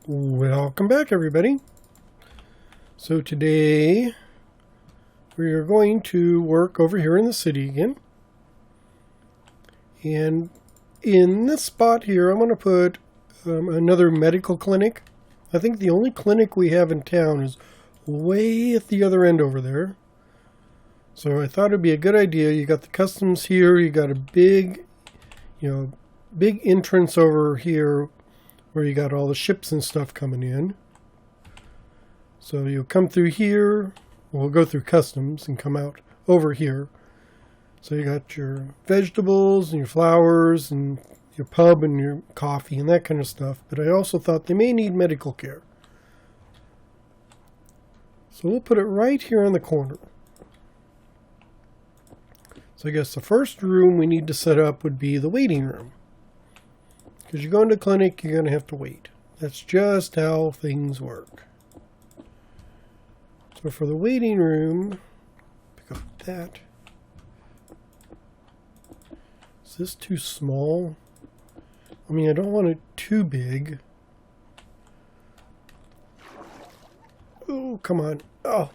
Welcome back, everybody. So today we are going to work over here in the city again. And in this spot here, I'm going to put another medical clinic. I think the only clinic we have in town is way at the other end over there. So I thought it'd be a good idea. You got the customs here. You got a big entrance over here where you got all the ships and stuff coming in. So you'll come through here. We'll go through customs and come out over here. So you got your vegetables and your flowers and your pub and your coffee and that kind of stuff. But I also thought they may need medical care. So we'll put it right here on the corner. So I guess the first room we need to set up would be the waiting room. Because you go into clinic, you're going to have to wait. That's just how things work. So for the waiting room, pick up that. Is this too small? I mean, I don't want it too big. Oh, come on. Oh,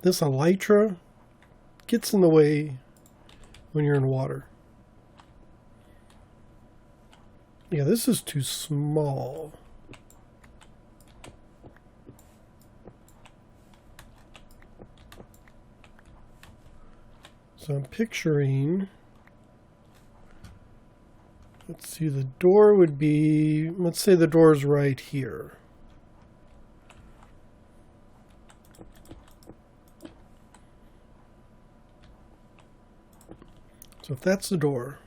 this elytra gets in the way when you're in water. Yeah, this is too small. So I'm picturing, let's see, the door would be, let's say the door's right here. So if that's the door,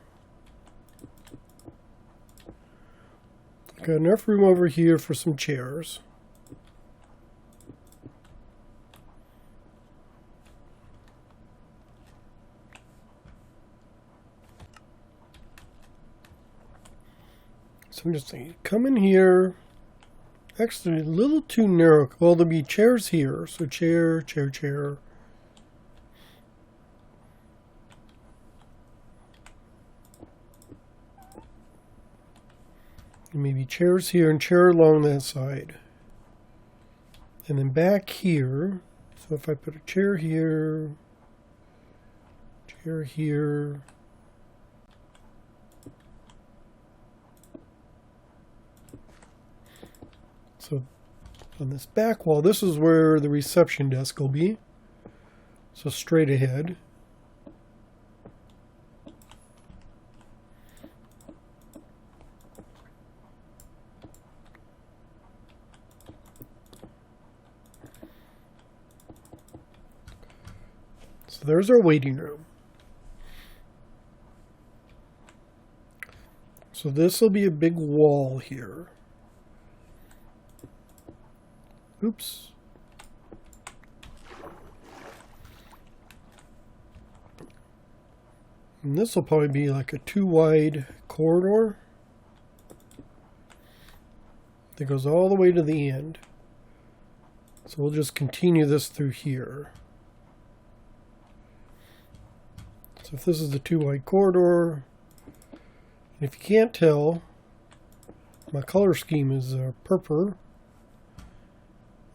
I've got enough room over here for some chairs. So I'm just thinking, come in here. Actually, a little too narrow. Well, there'll be chairs here. So chair, chair, chair. And maybe chairs here and chair along that side. And then back here, so if I put a chair here, chair here. So on this back wall, this is where the reception desk will be. So straight ahead. So there's our waiting room. So this will be a big wall here. Oops. And this will probably be like a 2-wide corridor that goes all the way to the end. So we'll just continue this through here. So if this is the 2-wide corridor, and if you can't tell, my color scheme is purple.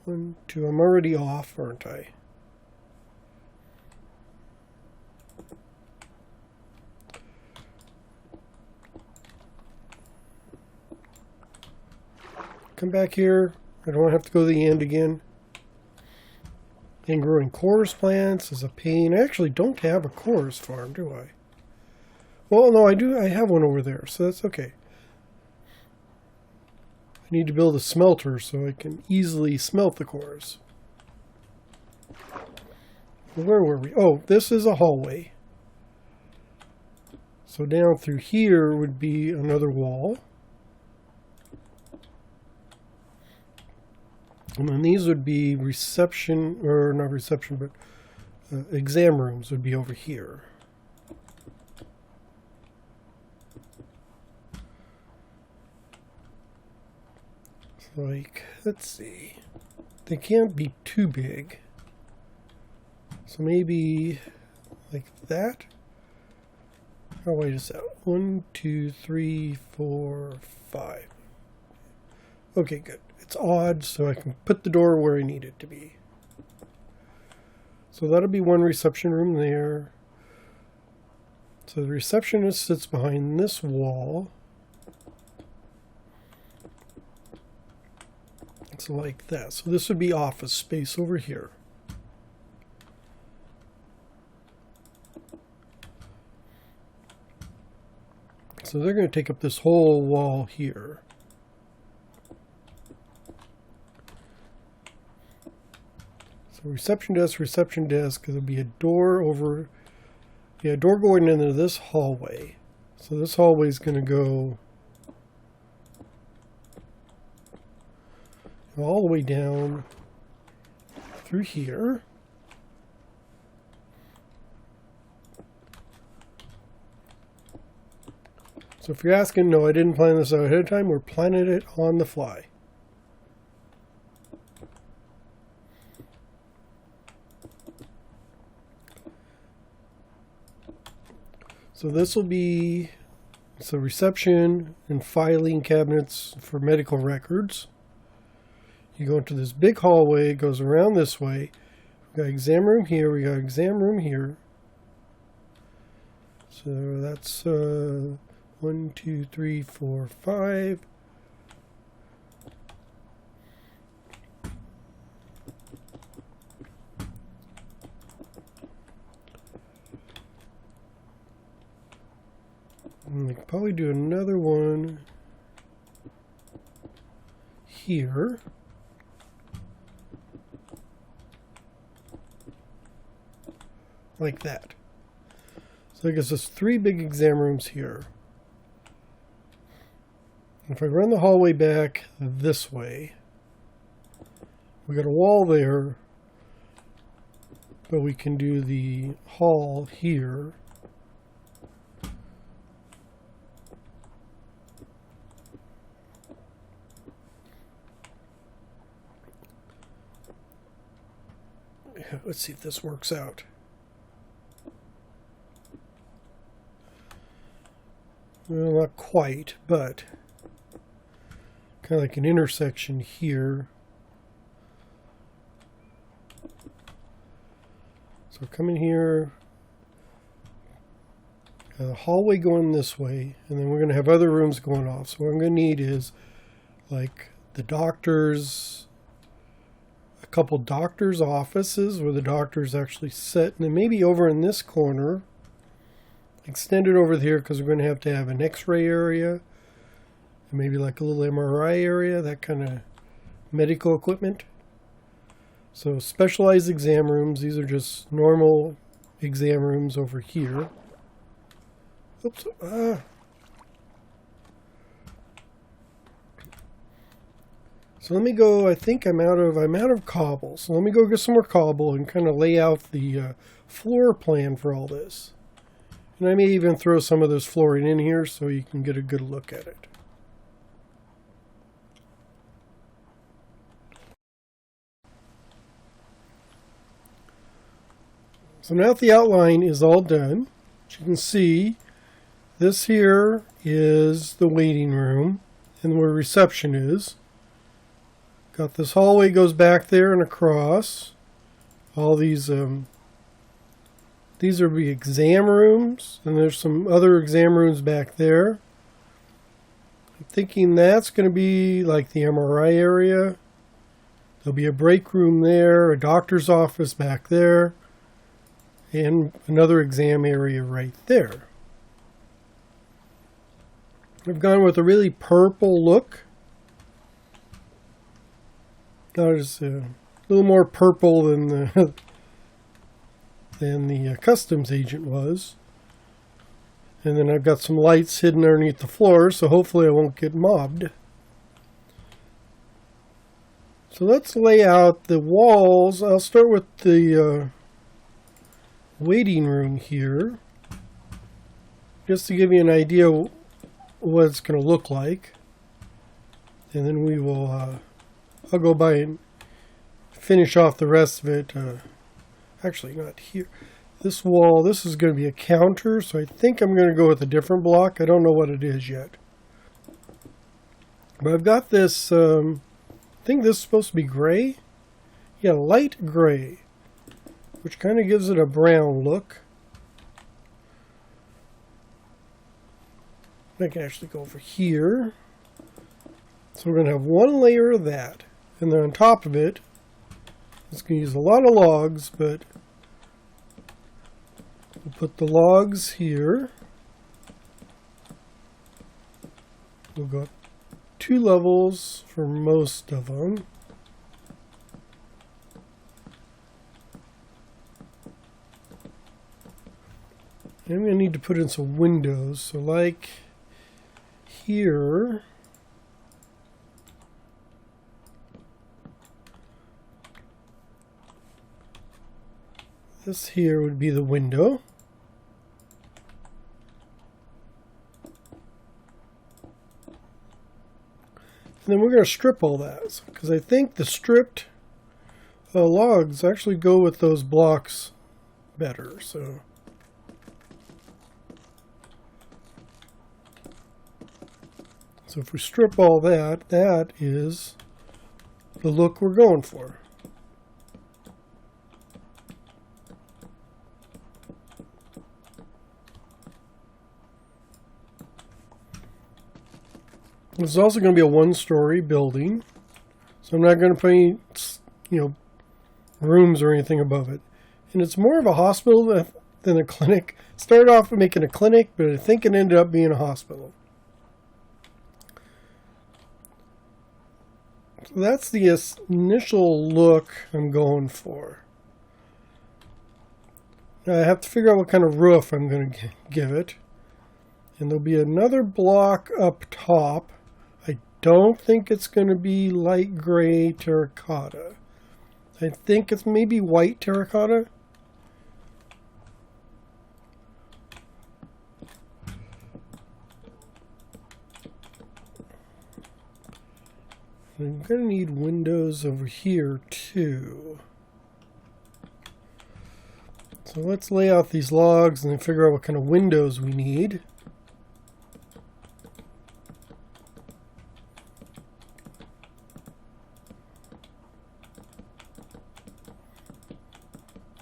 1, 2, I'm already off, aren't I? Come back here. I don't have to go to the end again. And growing chorus plants is a pain. I actually don't have a chorus farm, do I? Well, no, I do. I have one over there, so that's okay. I need to build a smelter so I can easily smelt the cores. Where were we? Oh, this is a hallway. So down through here would be another wall. And then these would be reception, or not reception, but exam rooms would be over here. Like, let's see. they can't be too big. So maybe like that. Oh, wait a second. 1, 2, 3, 4, 5. Okay, good. It's odd, so I can put the door where I need it to be. So that'll be one reception room there. So the receptionist sits behind this wall. It's like that. So this would be office space over here. So they're going to take up this whole wall here. So reception desk, there'll be a door over, yeah, a door going into this hallway. So this hallway is going to go all the way down through here. So if you're asking, no, I didn't plan this out ahead of time. We're planning it on the fly. So this will be reception and filing cabinets for medical records. You go into this big hallway, it goes around this way. We got exam room here, we got exam room here. So that's 1, 2, 3, 4, 5. And I could probably do another one here. Like that. So it gives us 3 big exam rooms here. If I run the hallway back this way, we got a wall there, but we can do the hall here. Let's see if this works out. Well, not quite, but kind of like an intersection here. So come in here, got a hallway going this way, and then we're going to have other rooms going off. So what I'm going to need is like the doctors, a couple doctors' offices where the doctors actually sit, and then maybe over in this corner, extend it over here because we're going to have an x-ray area, and maybe like a little MRI area, that kind of medical equipment. So specialized exam rooms, these are just normal exam rooms over here. Oops. So let me go, I think I'm out of cobble. So let me go get some more cobble and kind of lay out the floor plan for all this. And I may even throw some of this flooring in here so you can get a good look at it. So now that the outline is all done, as you can see, this here is the waiting room and where reception is. Got this hallway goes back there and across. All these are the exam rooms, and there's some other exam rooms back there. I'm thinking that's going to be like the MRI area. There'll be a break room there, a doctor's office back there, and another exam area right there. I've gone with a really purple look. There's a little more purple than the customs agent was. And then I've got some lights hidden underneath the floor, so hopefully I won't get mobbed. So let's lay out the walls. I'll start with the waiting room here, just to give you an idea what it's going to look like. And then we will, I'll go by and finish off the rest of it. Actually, not here. This wall, this is going to be a counter, so I think I'm going to go with a different block. I don't know what it is yet. But I've got this, I think this is supposed to be gray. Yeah, light gray, which kind of gives it a brown look. I can actually go over here. So we're going to have one layer of that. And then on top of it, it's going to use a lot of logs, but we'll put the logs here. We'll go up 2 levels for most of them. And I'm going to need to put in some windows. So like here, this here would be the window. And then we're going to strip all that, because I think the stripped logs actually go with those blocks better. So if we strip all that, that is the look we're going for. This is also going to be a 1-story building, so I'm not going to put any, rooms or anything above it. And it's more of a hospital than a clinic. Started off making a clinic, but I think it ended up being a hospital. So that's the initial look I'm going for. Now I have to figure out what kind of roof I'm going to give it. And there'll be another block up top. I don't think it's going to be light gray terracotta. I think it's maybe white terracotta. I'm going to need windows over here too. So let's lay out these logs and then figure out what kind of windows we need.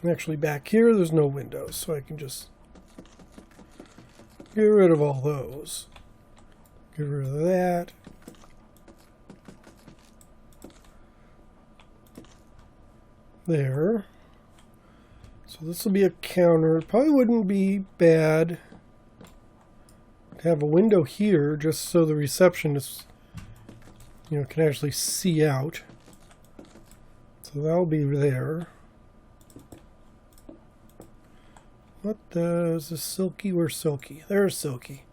Actually, back here, there's no windows, so I can just get rid of all those. Get rid of that. There. So this will be a counter. It probably wouldn't be bad to have a window here just so the receptionist, can actually see out. So that'll be there. What is this Silky? Where's Silky? There's Silky.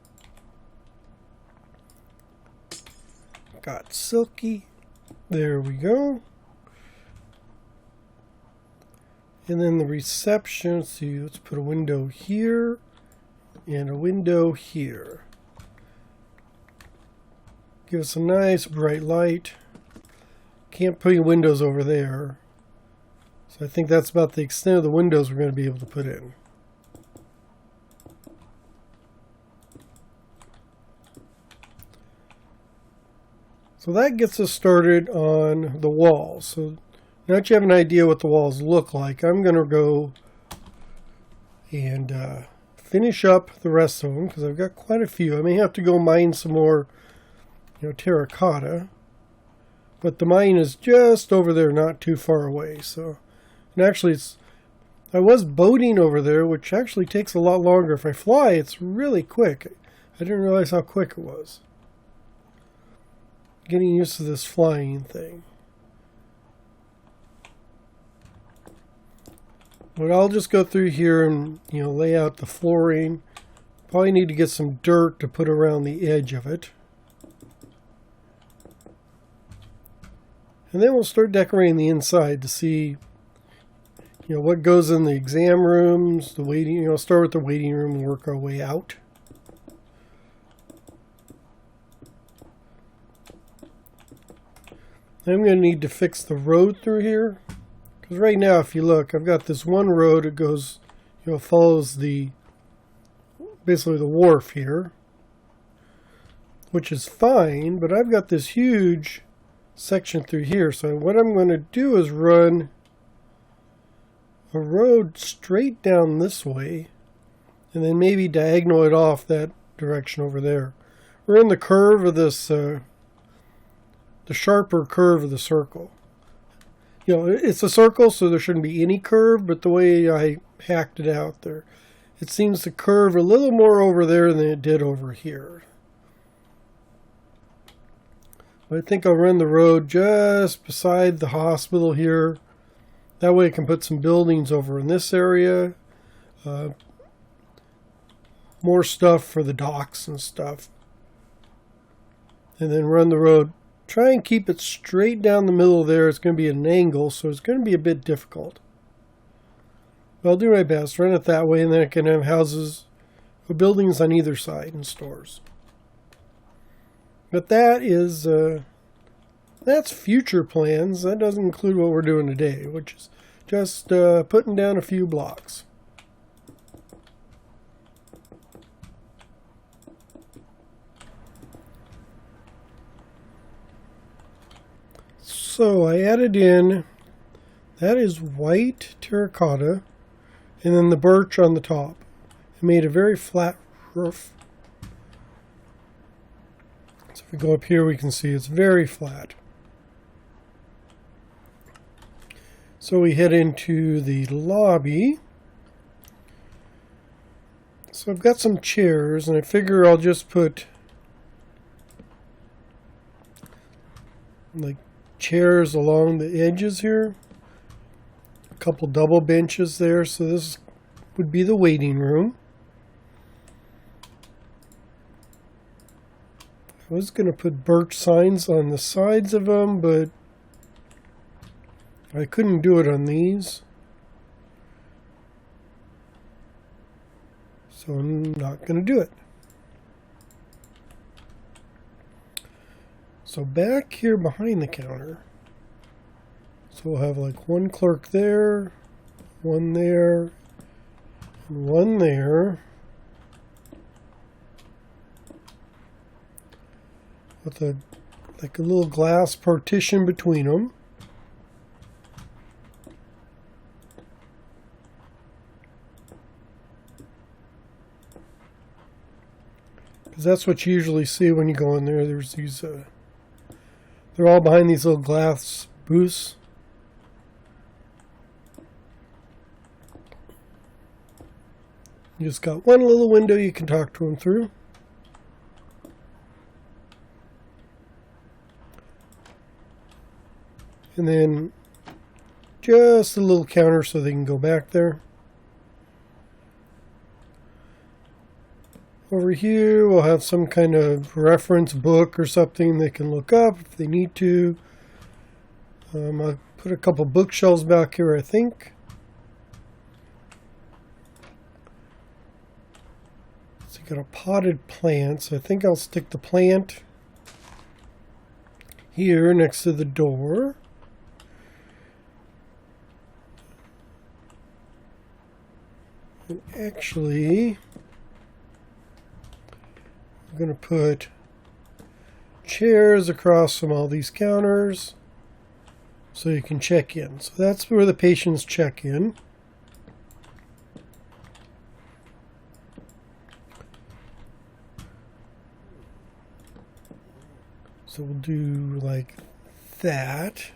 Got Silky. There we go. And then the reception, see, let's put a window here and a window here. Give us a nice bright light. Can't put any windows over there. So I think that's about the extent of the windows we're going to be able to put in. So that gets us started on the walls. So now that you have an idea what the walls look like, I'm going to go and finish up the rest of them because I've got quite a few. I may have to go mine some more, terracotta. But the mine is just over there, not too far away. So, and actually, I was boating over there, which actually takes a lot longer. If I fly, it's really quick. I didn't realize how quick it was. Getting used to this flying thing. But I'll just go through here and lay out the flooring. Probably need to get some dirt to put around the edge of it. And then we'll start decorating the inside to see what goes in the exam rooms, the waiting, start with the waiting room and work our way out. I'm going to need to fix the road through here. Because right now, if you look, I've got this one road that goes, follows basically the wharf here, which is fine, but I've got this huge section through here. So what I'm going to do is run a road straight down this way, and then maybe diagonal it off that direction over there. We're in the curve of this, the sharper curve of the circle. It's a circle, so there shouldn't be any curve, but the way I hacked it out there, it seems to curve a little more over there than it did over here. But I think I'll run the road just beside the hospital here. That way I can put some buildings over in this area. More stuff for the docks and stuff. And then run the road. Try and keep it straight down the middle there. It's going to be at an angle, so it's going to be a bit difficult. But I'll do my best. Run it that way, and then I can have houses or buildings on either side and stores. But that is, that's future plans. That doesn't include what we're doing today, which is just putting down a few blocks. So I added in, that is white terracotta, and then the birch on the top. It made a very flat roof. So if we go up here, we can see it's very flat. So we head into the lobby. So I've got some chairs, and I figure I'll just put like chairs along the edges here. A couple double benches there. So this would be the waiting room. I was going to put birch signs on the sides of them, but I couldn't do it on these. So I'm not going to do it. So back here behind the counter, so we'll have like one clerk there, one there, and one there, with like a little glass partition between them. Because that's what you usually see when you go in there. There's these, they're all behind these little glass booths. You just got one little window you can talk to them through. And then just a little counter so they can go back there. Over here we'll have some kind of reference book or something they can look up if they need to. I'll put a couple bookshelves back here, I think. So you got a potted plant, so I think I'll stick the plant here next to the door. And actually, I'm going to put chairs across from all these counters so you can check in. So that's where the patients check in. So we'll do like that.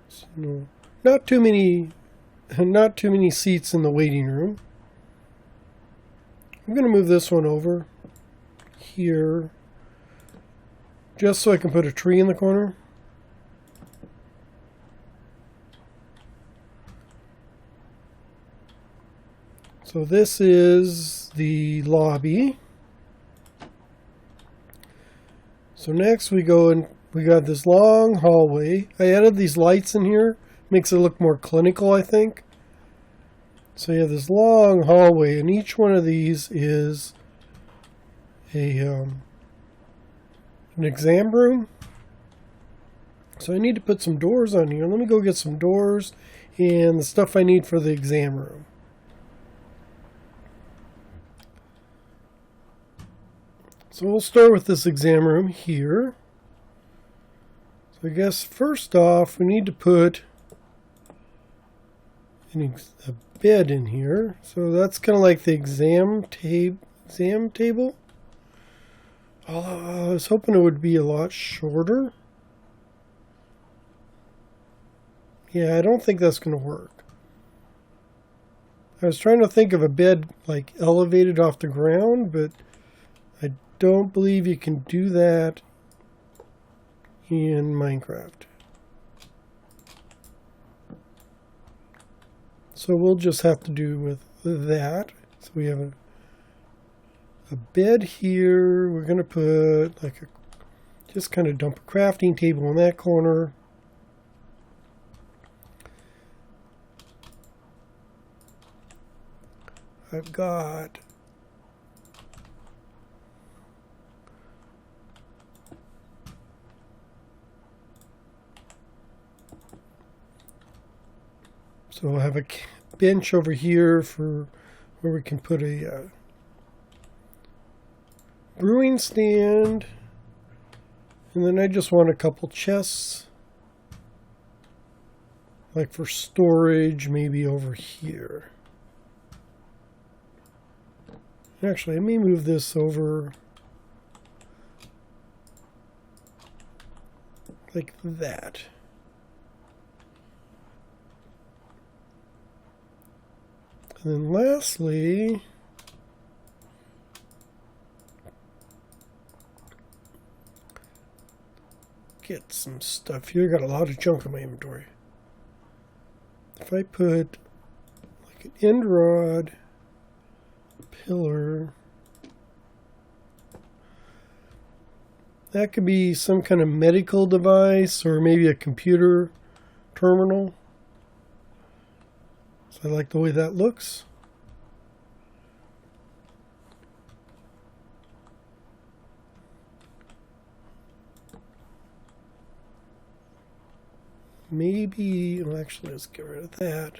So not too many seats in the waiting room. I'm going to move this one over here just so I can put a tree in the corner. So this is the lobby. So next we go and we got this long hallway. I added these lights in here. Makes it look more clinical, I think. So you have this long hallway, and each one of these is an exam room. So I need to put some doors on here. Let me go get some doors and the stuff I need for the exam room. So we'll start with this exam room here. So I guess first off we need to put a bed in here. So that's kind of like the exam table. I was hoping it would be a lot shorter. Yeah, I don't think that's going to work. I was trying to think of a bed like elevated off the ground, but I don't believe you can do that in Minecraft. So we'll just have to do with that. So we have a bed here. We're going to put like just kind of dump a crafting table in that corner. I've got so I'll have a bench over here for where we can put a brewing stand, and then I just want a couple chests like for storage, maybe over here. Actually, let me move this over like that. And then lastly, get some stuff here. Got a lot of junk in my inventory. If I put like an end rod, pillar, that could be some kind of medical device or maybe a computer terminal. So I like the way that looks. Maybe, well, actually, let's get rid of that.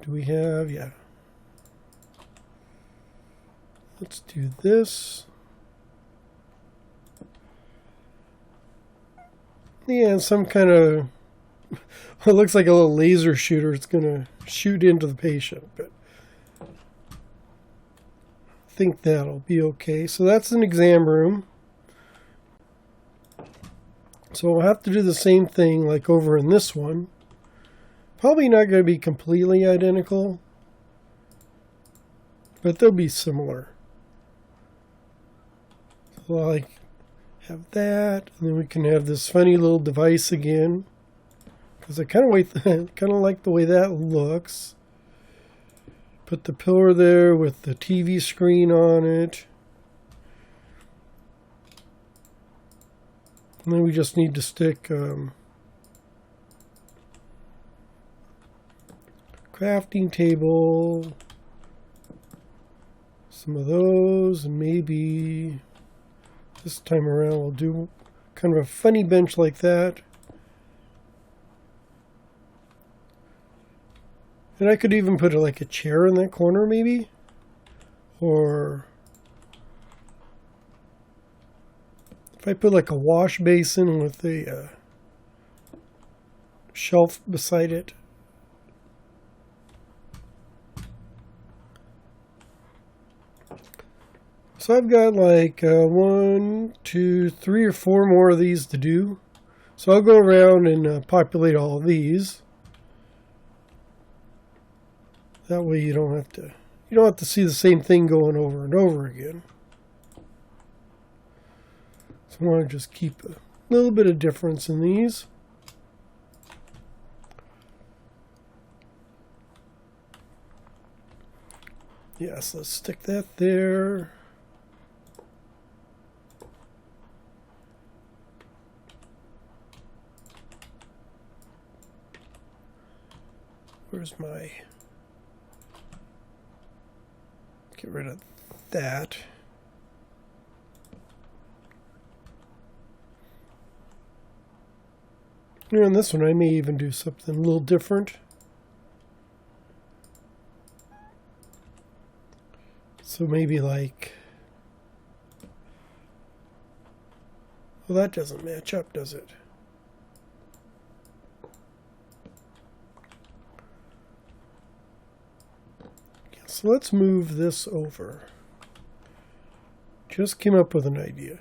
Do we have, yeah. Let's do this. Yeah, some kind of, it looks like a little laser shooter. It's going to shoot into the patient, but I think that'll be okay. So that's an exam room. So we'll have to do the same thing like over in this one. Probably not going to be completely identical, but they'll be similar. So like have that, and then we can have this funny little device again, because I kind of like the way that looks. Put the pillar there with the TV screen on it. And then we just need to stick crafting table, some of those, and maybe this time around we'll do kind of a funny bench like that. And I could even put like a chair in that corner maybe, or if I put like a wash basin with a shelf beside it. So I've got like 1, 2, 3 or 4 more of these to do. So I'll go around and populate all of these. That way you don't have to see the same thing going over and over again. So I want to just keep a little bit of difference in these. Yes, let's stick that there. Where's my... Get rid of that. And on this one, I may even do something a little different. So maybe like, well, that doesn't match up, does it? Okay, so let's move this over. Just came up with an idea.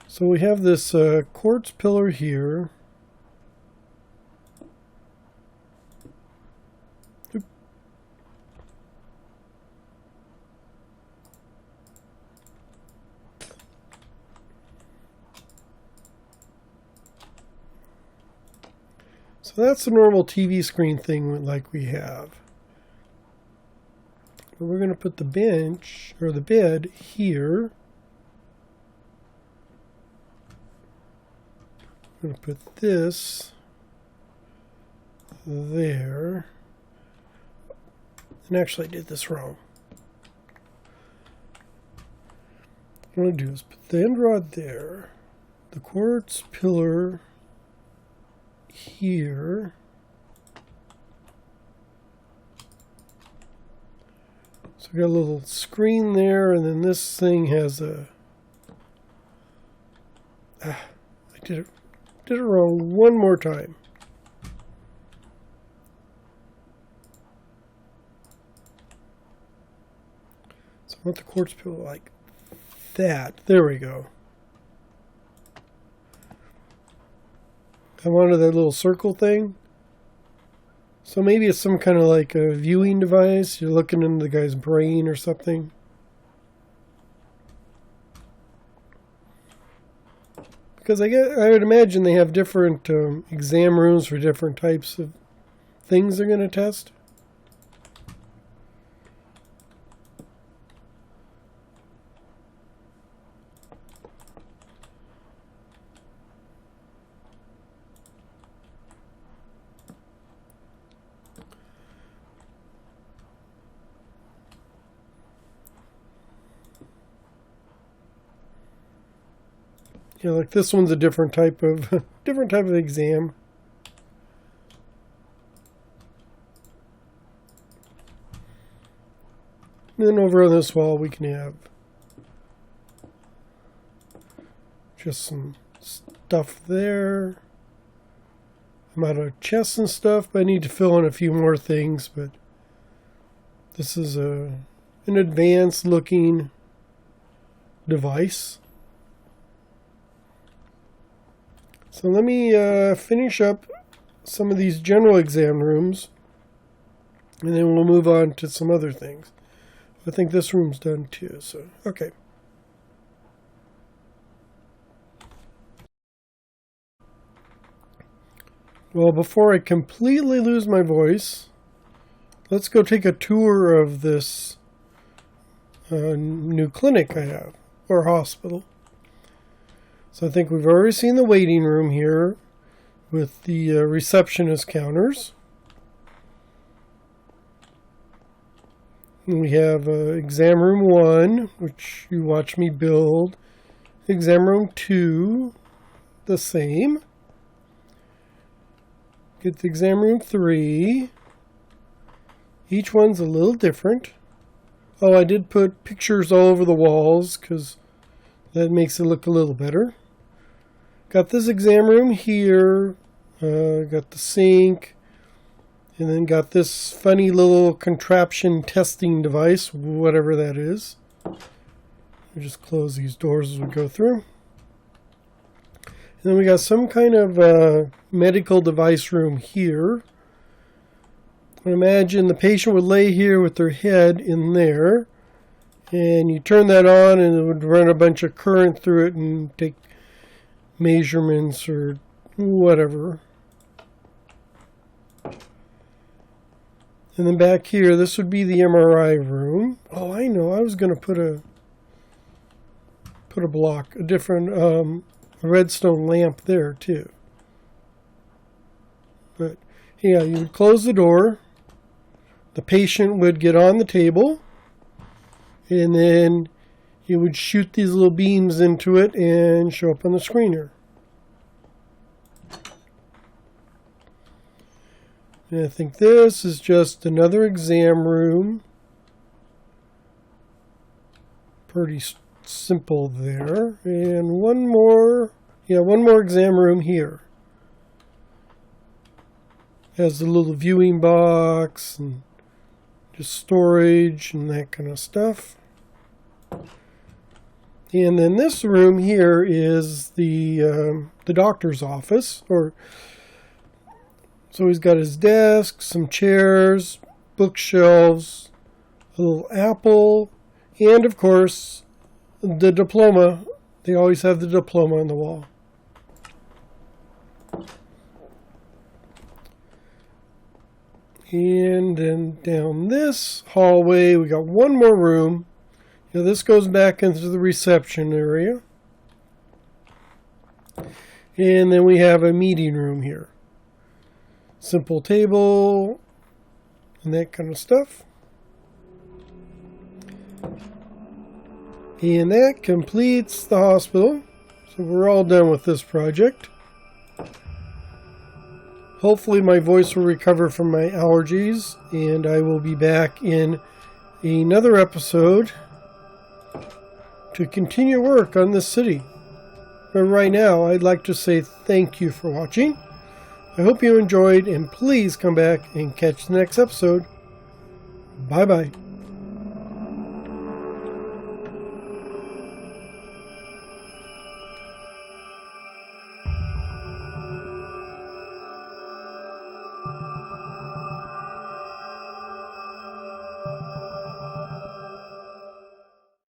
So we have this quartz pillar here. So that's a normal TV screen thing like we have. But we're going to put the bench, or the bed, here. I'm going to put this there. And actually I did this wrong. What I'm going to do is put the end rod there, the quartz pillar here, so we got a little screen there, and then this thing has a I did it wrong one more time. So I want the quartz pillar like that. There we go. I wanted that little circle thing. So maybe it's some kind of like a viewing device. You're looking into the guy's brain or something. Because I would imagine they have different exam rooms for different types of things they're going to test. Yeah, like this one's a different type of exam. And then over on this wall we can have just some stuff there. I'm out of chests and stuff, but I need to fill in a few more things. But this is an advanced looking device. So let me finish up some of these general exam rooms, and then we'll move on to some other things. I think this room's done too, so okay. Well, before I completely lose my voice, let's go take a tour of this new clinic I have, or hospital. So I think we've already seen the waiting room here with the receptionist counters. And we have exam room 1, which you watch me build. Exam room 2, the same. Get the exam room 3. Each one's a little different. Oh, I did put pictures all over the walls because that makes it look a little better. Got this exam room here, got the sink, and then got this funny little contraption testing device, whatever that is. We just close these doors as we go through. And then we got some kind of medical device room here. I imagine the patient would lay here with their head in there, and you turn that on and it would run a bunch of current through it and take measurements or whatever. And then back here, this would be the MRI room. Oh, I know. I was going to put a block, a different redstone lamp there too. But yeah, you would close the door. The patient would get on the table, and then you would shoot these little beams into it and show up on the screener. And I think this is just another exam room. Pretty simple there. And one more exam room here. Has the little viewing box and just storage and that kind of stuff. And then this room here is the doctor's office. So he's got his desk, some chairs, bookshelves, a little apple, and of course the diploma. They always have the diploma on the wall. And then down this hallway, we got one more room. Now this goes back into the reception area. And then we have a meeting room here. Simple table and that kind of stuff. And that completes the hospital. So we're all done with this project. Hopefully my voice will recover from my allergies, and I will be back in another episode to continue work on this city. But right now, I'd like to say thank you for watching. I hope you enjoyed, and please come back and catch the next episode. Bye-bye.